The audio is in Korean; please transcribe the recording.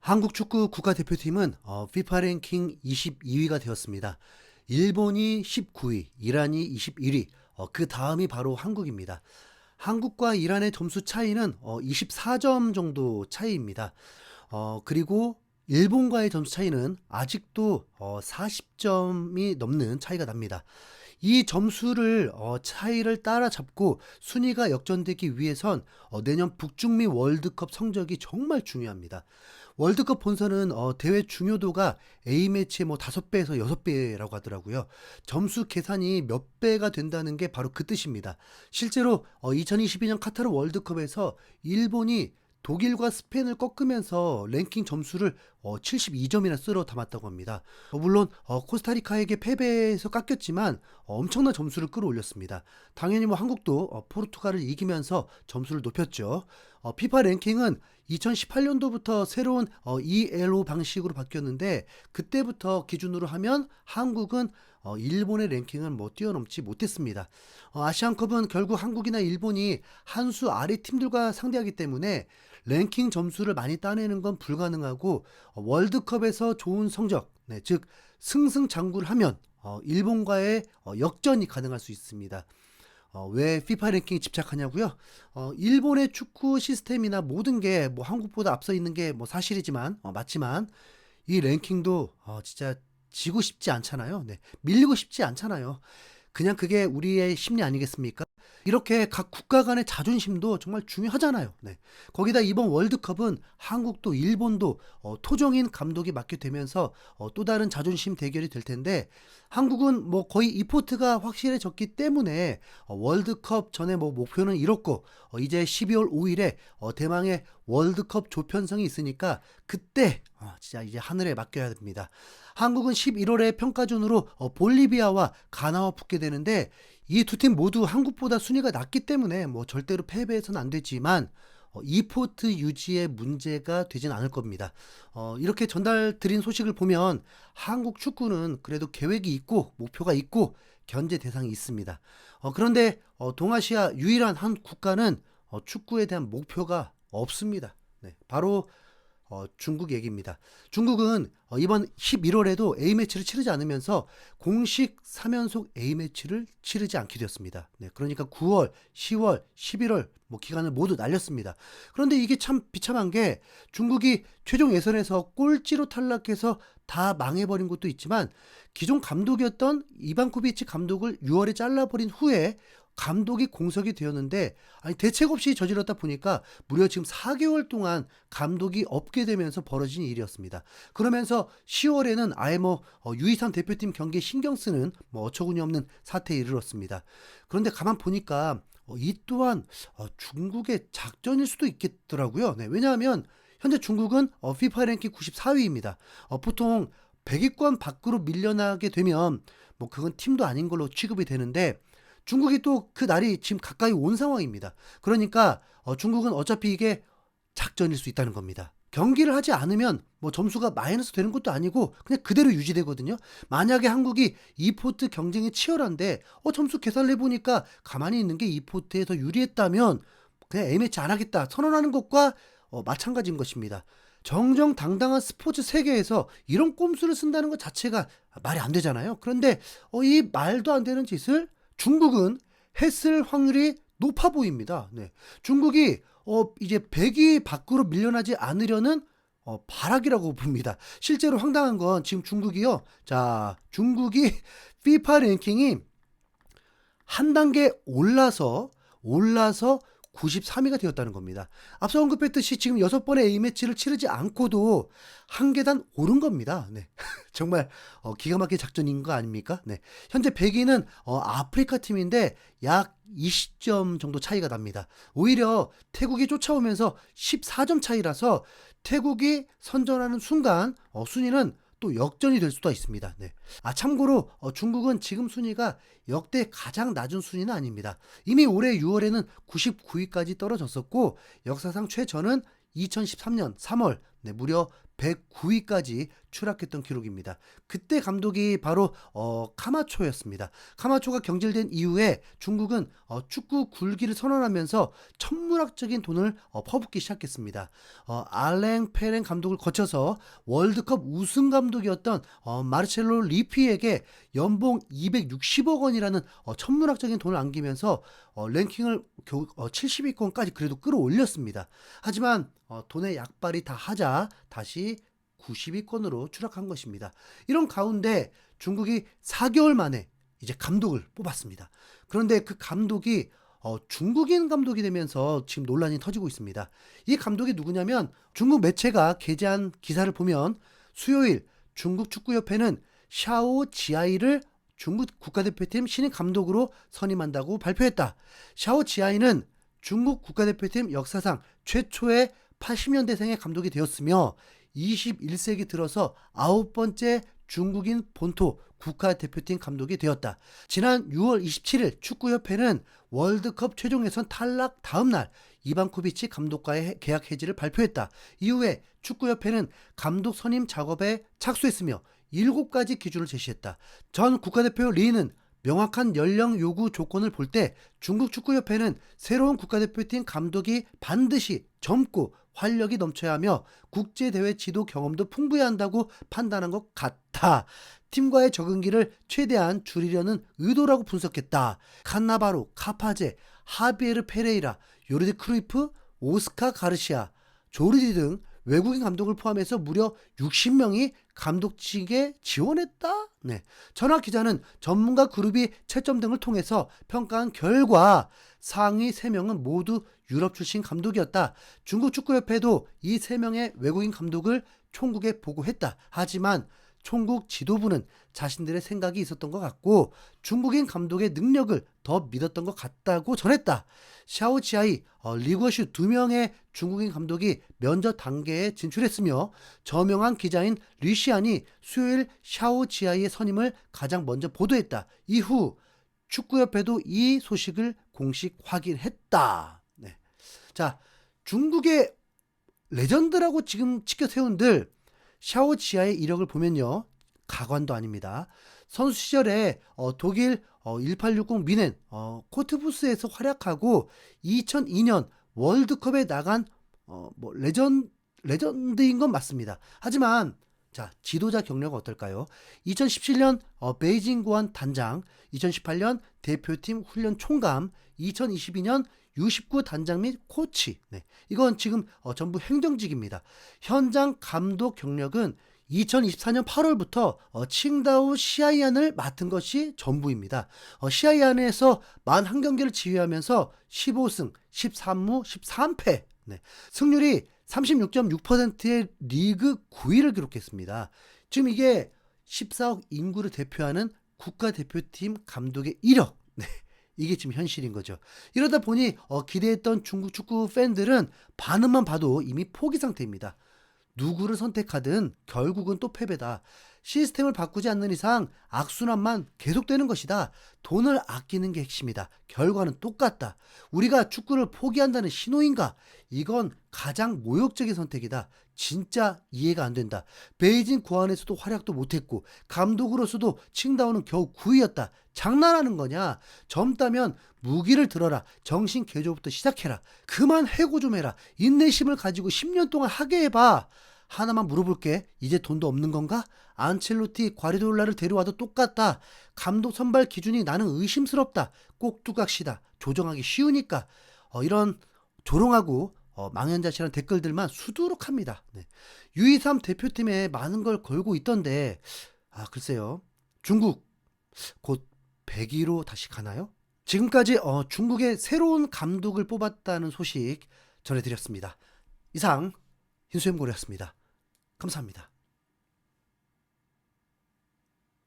한국 축구 국가대표팀은 FIFA 랭킹 22위가 되었습니다. 일본이 19위, 이란이 21위, 그 다음이 바로 한국입니다. 한국과 이란의 점수 차이는 24점 정도 차이입니다. 그리고 일본과의 점수 차이는 아직도 40점이 넘는 차이가 납니다. 이 점수를 차이를 따라잡고 순위가 역전되기 위해선 내년 북중미 월드컵 성적이 정말 중요합니다. 월드컵 본선은 대회 중요도가 A매치의 뭐 5배에서 6배라고 하더라고요. 점수 계산이 몇 배가 된다는 게 바로 그 뜻입니다. 실제로 2022년 카타르 월드컵에서 일본이 독일과 스페인을 꺾으면서 랭킹 점수를 72점이나 쓸어 담았다고 합니다. 물론 코스타리카에게 패배해서 깎였지만 엄청난 점수를 끌어올렸습니다. 당연히 뭐 한국도 포르투갈을 이기면서 점수를 높였죠. 피파 랭킹은 2018년도부터 새로운 ELO 방식으로 바뀌었는데 그때부터 기준으로 하면 한국은 일본의 랭킹을 뭐 뛰어넘지 못했습니다. 아시안컵은 결국 한국이나 일본이 한 수 아래 팀들과 상대하기 때문에 랭킹 점수를 많이 따내는 건 불가능하고 월드컵에서 좋은 성적, 네, 즉 승승장구를 하면 일본과의 역전이 가능할 수 있습니다. 왜 FIFA 랭킹에 집착하냐고요? 일본의 축구 시스템이나 모든 게 뭐 한국보다 앞서 있는 게 뭐 사실이지만 맞지만 이 랭킹도 진짜 지고 싶지 않잖아요. 네, 밀리고 싶지 않잖아요. 그냥 그게 우리의 심리 아니겠습니까? 이렇게 각 국가 간의 자존심도 정말 중요하잖아요. 네. 거기다 이번 월드컵은 한국도 일본도 토종인 감독이 맡게 되면서 또 다른 자존심 대결이 될 텐데 한국은 뭐 거의 이포트가 확실해졌기 때문에 월드컵 전에 뭐 목표는 이렇고 이제 12월 5일에 대망의 월드컵 조편성이 있으니까 그때 진짜 이제 하늘에 맡겨야 됩니다. 한국은 11월에 평가전으로 볼리비아와 가나와 붙게 되는데 이 두 팀 모두 한국보다 순위가 낮기 때문에 뭐 절대로 패배해서는 안 되지만 이포트 유지에 문제가 되진 않을 겁니다. 이렇게 전달 드린 소식을 보면 한국 축구는 그래도 계획이 있고 목표가 있고 견제 대상이 있습니다. 그런데 동아시아 유일한 한 국가는 축구에 대한 목표가 없습니다. 네, 바로 중국 얘기입니다. 중국은 이번 11월에도 A매치를 치르지 않으면서 공식 3연속 A매치를 치르지 않게 되었습니다. 네, 그러니까 9월, 10월, 11월 뭐 기간을 모두 날렸습니다. 그런데 이게 참 비참한 게 중국이 최종 예선에서 꼴찌로 탈락해서 다 망해버린 것도 있지만 기존 감독이었던 이반코비치 감독을 6월에 잘라버린 후에 감독이 공석이 되었는데 아니 대책 없이 저질렀다 보니까 무려 지금 4개월 동안 감독이 없게 되면서 벌어진 일이었습니다. 그러면서 10월에는 아예 뭐 유이상 대표팀 경기에 신경 쓰는 뭐 어처구니 없는 사태에 이르렀습니다. 그런데 가만 보니까 이 또한 중국의 작전일 수도 있겠더라고요. 네, 왜냐하면 현재 중국은 FIFA 랭킹 94위입니다. 보통 100위권 밖으로 밀려나게 되면 뭐 그건 팀도 아닌 걸로 취급이 되는데 중국이 또 그 날이 지금 가까이 온 상황입니다. 그러니까 중국은 어차피 이게 작전일 수 있다는 겁니다. 경기를 하지 않으면 뭐 점수가 마이너스 되는 것도 아니고 그냥 그대로 유지되거든요. 만약에 한국이 이포트 경쟁이 치열한데 점수 계산을 해보니까 가만히 있는 게 이포트에 더 유리했다면 그냥 A매치 안 하겠다 선언하는 것과 마찬가지인 것입니다. 정정당당한 스포츠 세계에서 이런 꼼수를 쓴다는 것 자체가 말이 안 되잖아요. 그런데 이 말도 안 되는 짓을 중국은 했을 확률이 높아 보입니다. 네. 중국이 이제 100위 밖으로 밀려나지 않으려는 발악이라고 봅니다. 실제로 황당한 건 지금 중국이요. 자, 중국이 FIFA 랭킹이 한 단계 올라서 93위가 되었다는 겁니다. 앞서 언급했듯이 지금 6번의 A매치를 치르지 않고도 한 계단 오른 겁니다. 네. 정말 기가 막힌 작전인 거 아닙니까? 네. 현재 100위는 아프리카 팀인데 약 20점 정도 차이가 납니다. 오히려 태국이 쫓아오면서 14점 차이라서 태국이 선전하는 순간 순위는 또 역전이 될 수도 있습니다. 네. 참고로 중국은 지금 순위가 역대 가장 낮은 순위는 아닙니다. 이미 올해 6월에는 99위까지 떨어졌었고 역사상 최저는 2013년 3월 네, 무려 109위까지 추락했던 기록입니다. 그때 감독이 바로 카마초였습니다. 카마초가 경질된 이후에 중국은 축구 굴기를 선언하면서 천문학적인 돈을 퍼붓기 시작했습니다. 알랭 페렌 감독을 거쳐서 월드컵 우승 감독이었던 마르첼로 리피에게 연봉 260억 원이라는 천문학적인 돈을 안기면서 랭킹을 겨우 70위권까지 그래도 끌어올렸습니다. 하지만 돈의 약발이 다 하자 다시 90위권으로 추락한 것입니다. 이런 가운데 중국이 4개월 만에 이제 감독을 뽑았습니다. 그런데 그 감독이 중국인 감독이 되면서 지금 논란이 터지고 있습니다. 이 감독이 누구냐면 중국 매체가 게재한 기사를 보면 수요일 중국 축구협회는 샤오 지아이를 중국 국가대표팀 신인 감독으로 선임한다고 발표했다. 샤오 지아이는 중국 국가대표팀 역사상 최초의 80년대생의 감독이 되었으며 21세기 들어서 9번째 중국인 본토 국가대표팀 감독이 되었다. 지난 6월 27일 축구협회는 월드컵 최종 예선 탈락 다음 날 이반코비치 감독과의 계약 해지를 발표했다. 이후에 축구협회는 감독 선임 작업에 착수했으며 7가지 기준을 제시했다. 전 국가대표 리는 명확한 연령 요구 조건을 볼 때 중국 축구협회는 새로운 국가대표팀 감독이 반드시 젊고 활력이 넘쳐야 하며 국제대회 지도 경험도 풍부해야 한다고 판단한 것 같다. 팀과의 적응기를 최대한 줄이려는 의도라고 분석했다. 칸나바로, 카파제, 하비에르 페레이라, 요르디 크루이프, 오스카 가르시아, 조르디 등 외국인 감독을 포함해서 무려 60명이 감독 측에 지원했다? 네. 전학 기자는 전문가 그룹이 채점 등을 통해서 평가한 결과 상위 3명은 모두 유럽 출신 감독이었다. 중국 축구협회도 이 3명의 외국인 감독을 총국에 보고했다. 하지만 총국 지도부는 자신들의 생각이 있었던 것 같고 중국인 감독의 능력을 더 믿었던 것 같다고 전했다. 샤오지아이, 리거슈 2명의 중국인 감독이 면접 단계에 진출했으며 저명한 기자인 리시안이 수요일 샤오지아이의 선임을 가장 먼저 보도했다. 이후 축구협회도 이 소식을 공식 확인했다. 네. 자, 중국의 레전드라고 지금 치켜 세운들 샤오지아의 이력을 보면요. 가관도 아닙니다. 선수 시절에 독일 1860 미넨 코트부스에서 활약하고 2002년 월드컵에 나간 레전드인 건 맞습니다. 하지만 자, 지도자 경력은 어떨까요? 2017년 베이징 고안 단장, 2018년 대표팀 훈련 총감, 2022년 U19 단장 및 코치. 네, 이건 지금 전부 행정직입니다. 현장 감독 경력은 2024년 8월부터 칭다오 시아이안을 맡은 것이 전부입니다. 시아이안에서 41경기를 지휘하면서 15승, 13무, 13패. 네, 승률이 36.6%의 리그 9위를 기록했습니다. 지금 이게 14억 인구를 대표하는 국가대표팀 감독의 이력. 네, 이게 지금 현실인 거죠. 이러다 보니 기대했던 중국 축구 팬들은 반응만 봐도 이미 포기 상태입니다. 누구를 선택하든 결국은 또 패배다. 시스템을 바꾸지 않는 이상 악순환만 계속되는 것이다. 돈을 아끼는 게 핵심이다. 결과는 똑같다. 우리가 축구를 포기한다는 신호인가? 이건 가장 모욕적인 선택이다. 진짜 이해가 안 된다. 베이징 고안에서도 활약도 못했고 감독으로서도 칭다오는 겨우 9위였다. 장난하는 거냐? 젊다면 무기를 들어라. 정신 개조부터 시작해라. 그만 해고 좀 해라. 인내심을 가지고 10년 동안 하게 해봐. 하나만 물어볼게. 이제 돈도 없는 건가? 안첼로티, 과리돌라를 데려와도 똑같다. 감독 선발 기준이 나는 의심스럽다. 꼭두각시다. 조정하기 쉬우니까. 이런 조롱하고 망연자실한 댓글들만 수두룩합니다. 네. U23 대표팀에 많은 걸 걸고 있던데 글쎄요. 중국 곧 100위로 다시 가나요? 지금까지 중국의 새로운 감독을 뽑았다는 소식 전해드렸습니다. 이상 흰수염고래였습니다. 감사합니다.